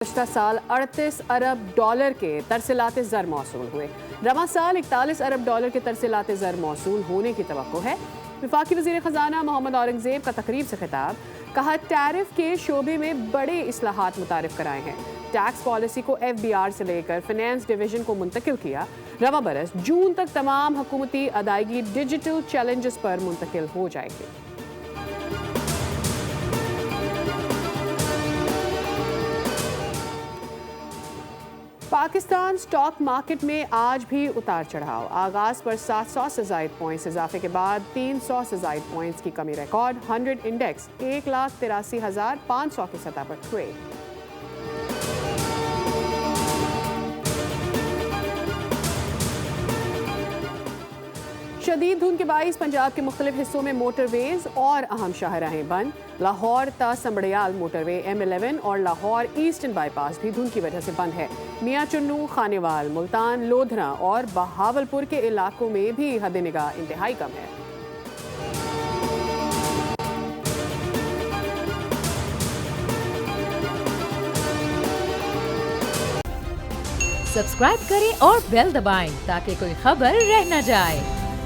पिछला साल 38 अरब डॉलर के तरसीलाते ज़र मौसूल हुए। रवां साल 41 अरब डॉलर के तरसीलाते ज़र मौसूल होने की तवक्को है। वफाकी वज़ीर ख़जाना मोहम्मद औरंगज़ेब का तकरीब से खिताब, कहा टैरिफ के शोबे में बड़े इस्लाहात मुतारिफ कराए हैं। टैक्स पॉलिसी को FBR से लेकर फाइनेंस डिवीजन को मुंतकिल किया। रवां बरस जून तक तमाम हुकूमती अदायगी डिजिटल चैलेंजेस पर मुंतकिल हो जाएगी। पाकिस्तान स्टॉक मार्केट में आज भी उतार चढ़ाव। आगाज पर 700 से ज़ायद पॉइंट्स इजाफे के बाद 300 से ज़ायद पॉइंट्स की कमी रिकॉर्ड। 100 इंडेक्स 1,83,500 की सतह पर ट्रेड। शदीद धुंध के बाइस पंजाब के मुख्तलिफ हिस्सों में मोटरवेज और अहम शाहराहें बंद। लाहौर ता समड़ियाल मोटरवे M11 और लाहौर ईस्टर्न बाईपास भी धुंध की वजह से बंद है। मियां चुन्नू, खानेवाल, मुल्तान, लोधरा और बहावलपुर के इलाकों में भी हद निगाह इंतहाई कम है। सब्सक्राइब करें और बेल दबाएं ताकि कोई खबर रह न जाए।